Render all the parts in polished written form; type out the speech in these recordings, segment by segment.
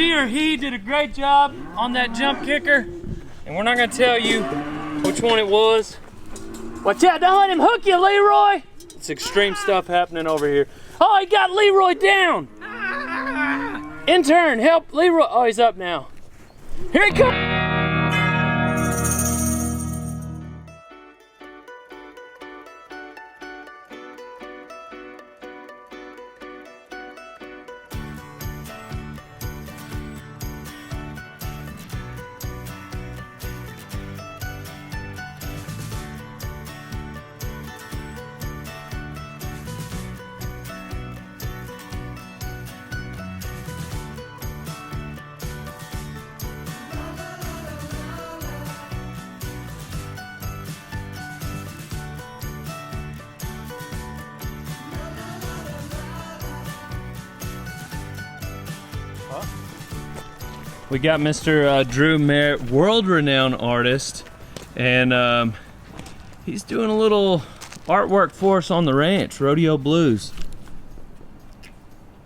she or he did a great job on that jump kicker, and we're not gonna tell you which one it was. Watch out, don't let him hook you, Leroy! It's extreme stuff happening over here. Oh, he got Leroy down! Intern, help Leroy. Oh, he's up now. Here he comes! We got Mr. Drew Merritt, world-renowned artist, and he's doing a little artwork for us on the ranch, Rodeo Blues.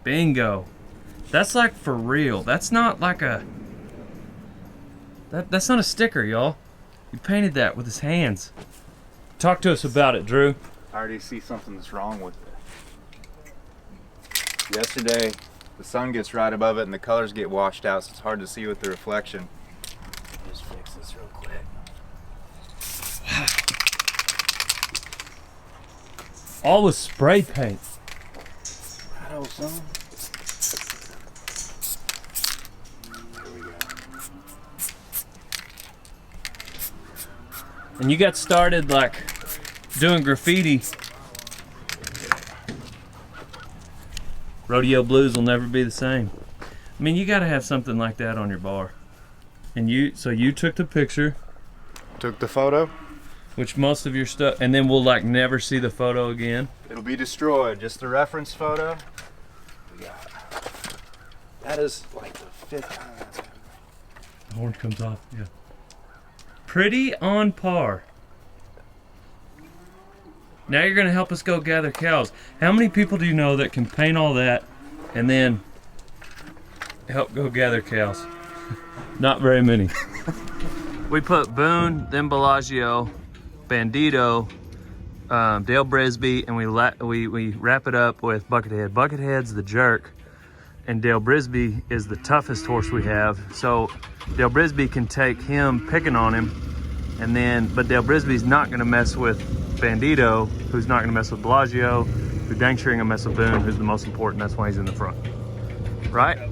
Bingo. That's like for real. That's not like a... That's not a sticker, y'all. He painted that with his hands. Talk to us about it, Drew. I already see something that's wrong with it. Yesterday, the sun gets right above it and the colors get washed out, so it's hard to see with the reflection. Just fix this real quick. All with spray paint. Right, old son. There we go. And you got started like doing graffiti. Rodeo Blues will never be the same. I mean, you gotta have something like that on your bar. And so you took the picture. Took the photo. Which most of your stuff, and then we'll like never see the photo again. It'll be destroyed, just the reference photo. We got, that is like the 5th time that's coming. The horn comes off, yeah. Pretty on par. Now you're gonna help us go gather cows. How many people do you know that can paint all that and then help go gather cows? Not very many. We put Boone, then Bellagio, Bandito, Dale Brisby, and we wrap it up with Buckethead. Buckethead's the jerk, and Dale Brisby is the toughest horse we have. So Dale Brisby can take him picking on him, but Dale Brisby's not gonna mess with Bandito, who's not gonna mess with Bellagio, who dang sure ain't gonna mess with Boone, who's the most important. That's why he's in the front. Right? The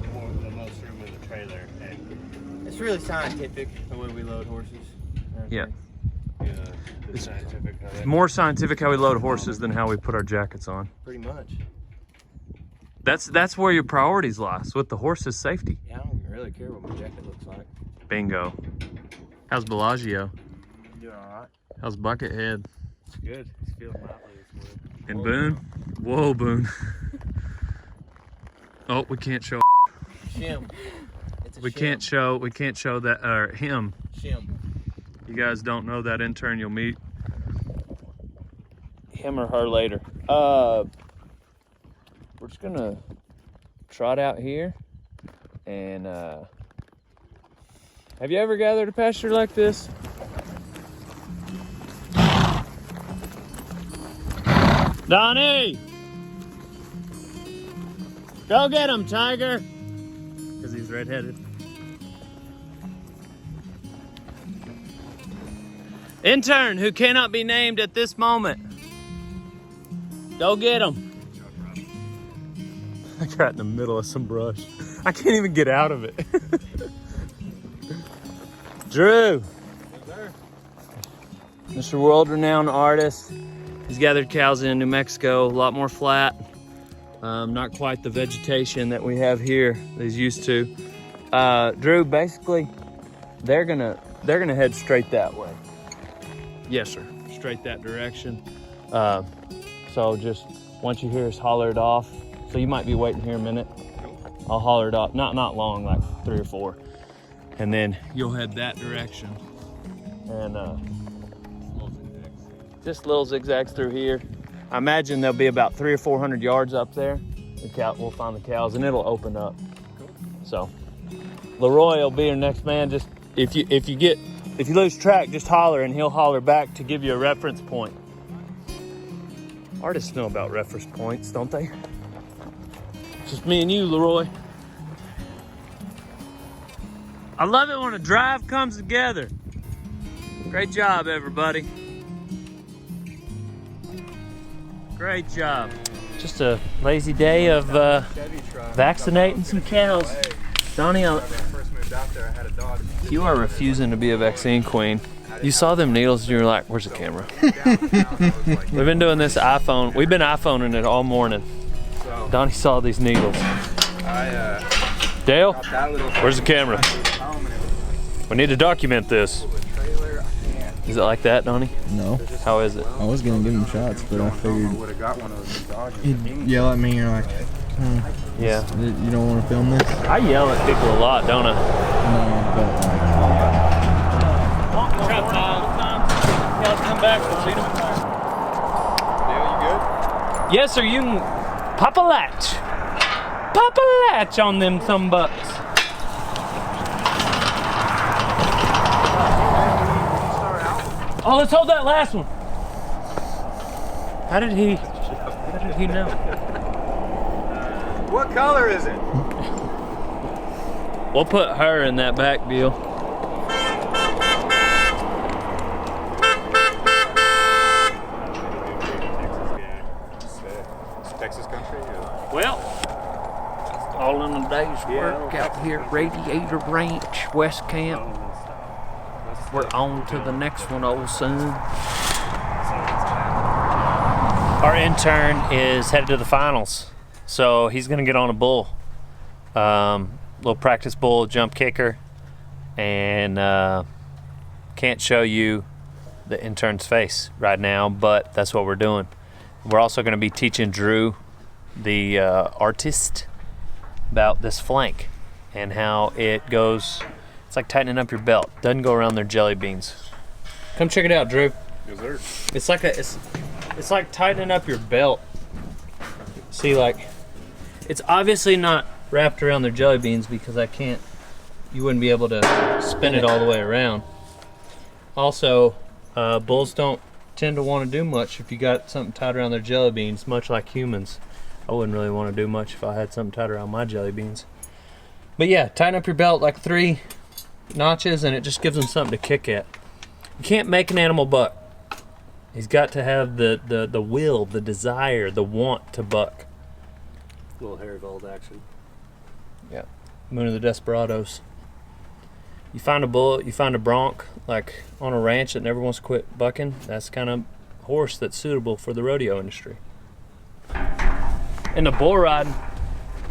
most room in the trailer. And it's really scientific the way we load horses. Yeah. It's scientific. It's more scientific how we load horses than how we put our jackets on. Pretty much. That's where your priorities lie. So with the horse's safety. Yeah, I don't really care what my jacket looks like. Bingo. How's Bellagio? Doing alright. How's Buckethead? It's good. He's feeling lively this morning. And Boone? Whoa, Boone. Oh, we can't show. Shim. It's a We shim. can't show that, or him. Shim. You guys don't know that intern you'll meet. Him or her later. We're just gonna trot out here and have you ever gathered a pasture like this? Donnie! Go get him, Tiger! Because he's redheaded. Intern, who cannot be named at this moment. Go get him. I got in the middle of some brush. I can't even get out of it. Drew. Mr. World-renowned artist. He's gathered cows in New Mexico, a lot more flat. Not quite the vegetation that we have here that he's used to. Drew, basically, they're gonna head straight that way. Yes, sir. Straight that direction. So just once you hear us holler it off, so you might be waiting here a minute. I'll holler it off, not long, like 3 or 4, and then you'll head that direction. And just little zigzags through here. I imagine there'll be about 300 or 400 yards up there. We'll find the cows, and it'll open up. So Leroy will be your next man. Just if you lose track, just holler and he'll holler back to give you a reference point. Artists know about reference points, don't they? Just me and you, Leroy. I love it when a drive comes together. Great job, everybody. Great job. Just a lazy day of vaccinating some cows. Donnie, you are refusing to be a vaccine queen. You saw them needles and you were like, where's the camera? We've been doing this iPhone. We've been iPhoning it all morning. Donnie saw these needles. Dale, where's the camera? We need to document this. Is it like that, Donnie? No. How is it? I was gonna give him shots, but I figured he'd yell at me and you're like, yeah. You don't want to film this? I yell at people a lot, don't I? No, but Come back, we'll see them. Dale, you good? Yes, sir, you can pop a latch. Pop a latch on them bucks. Oh, let's hold that last one. How did he know? What color is it? We'll put her in that back deal. Texas country? Well, all in a day's work out here at Radiator Ranch, West Camp. We're on to the next one, old son. Our intern is headed to the finals, so he's gonna get on a bull. Little practice bull, jump kicker, and can't show you the intern's face right now, but that's what we're doing. We're also gonna be teaching Drew, the artist, about this flank and how it goes. It's like tightening up your belt. Doesn't go around their jelly beans. Come check it out, Drew. Yes, sir. It's like tightening up your belt. See, like, it's obviously not wrapped around their jelly beans because you wouldn't be able to spin it all the way around. Also, bulls don't tend to want to do much if you got something tied around their jelly beans, much like humans. I wouldn't really want to do much if I had something tied around my jelly beans. But yeah, tighten up your belt like 3 notches and it just gives them something to kick at. You can't make an animal buck. He's got to have the will, the desire, the want to buck. A little Harigold action. Yeah. Moon of the Desperados. You find a bull, you find a bronc, like on a ranch that never wants to quit bucking, that's kind of horse that's suitable for the rodeo industry. In the bull riding,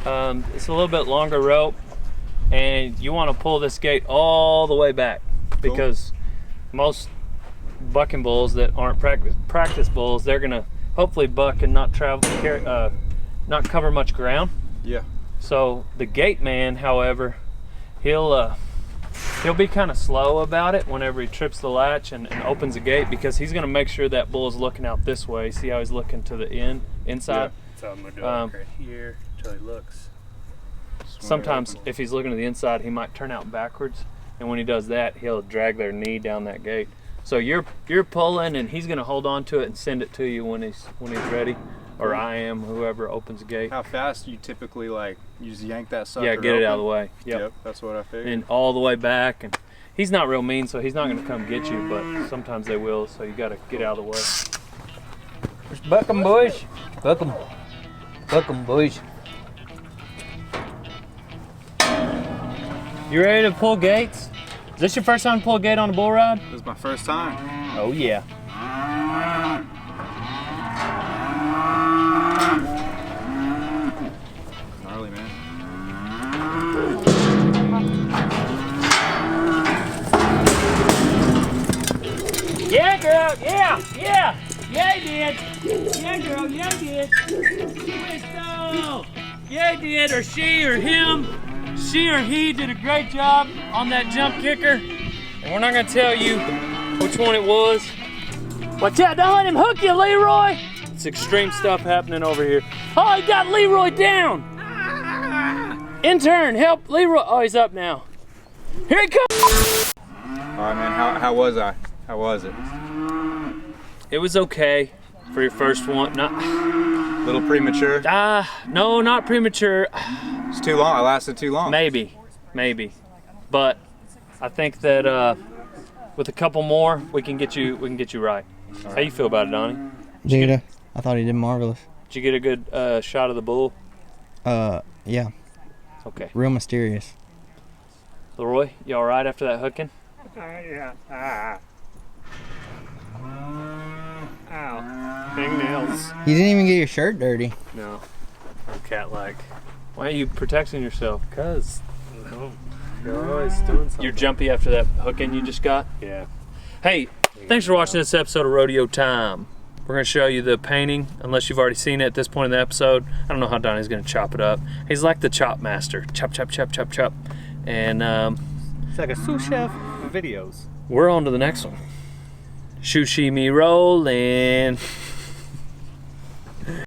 it's a little bit longer rope, and you want to pull this gate all the way back because most bucking bulls that aren't practice bulls, they're gonna hopefully buck and not not cover much ground. Yeah. So the gate man, however, he'll be kind of slow about it whenever he trips the latch and opens the gate because he's gonna make sure that bull is looking out this way. See how he's looking to the inside? Yeah. So I'm gonna do it right here until he looks. Sometimes if he's looking to the inside, he might turn out backwards, and when he does that, he'll drag their knee down that gate. So you're pulling, and he's gonna hold on to it and send it to you when he's ready, or I am, whoever opens the gate. How fast you typically you just yank that sucker? Yeah, get it out of the way. Yep, that's what I figured. And all the way back, and he's not real mean, so he's not gonna come get you, but sometimes they will, so you gotta get out of the way. There's buck 'em, boys. Buck 'em. Buck 'em, boys. You ready to pull gates? Is this your first time to pull a gate on a bull ride? This is my first time. Oh yeah. Gnarly, man. Yeah, girl. Yeah, yeah. Yeah, he did. Yeah, girl. Yeah, he did. Yeah, he did. Or she or him. She or he did a great job on that jump kicker. And we're not going to tell you which one it was. Watch out. Don't let him hook you, Leroy. It's extreme stuff happening over here. Oh, he got Leroy down. Intern, help Leroy. Oh, he's up now. Here he comes. All right, man. How was I? How was it? It was okay for your first one. Not A little premature. no, not premature. It's too long. I lasted too long. Maybe, but I think that with a couple more, we can get you right. How you feel about it, Donnie? Jada, I thought he did marvelous. Did you get a good shot of the bull? Yeah, Okay. real mysterious. Leroy, you all right after that hooking? Yeah. Ow. Hangnails. You didn't even get your shirt dirty. No. Cat-like. Why are you protecting yourself? Cause you're always doing something. You're jumpy after that hooking you just got? Yeah. Hey, thanks for watching this episode of Rodeo Time. We're gonna show you the painting, unless you've already seen it at this point in the episode. I don't know how Donnie's gonna chop it up. He's like the chop master. Chop, chop, chop, chop, chop. And It's like a sous chef videos. we're on to the next one. Shushimi rolling.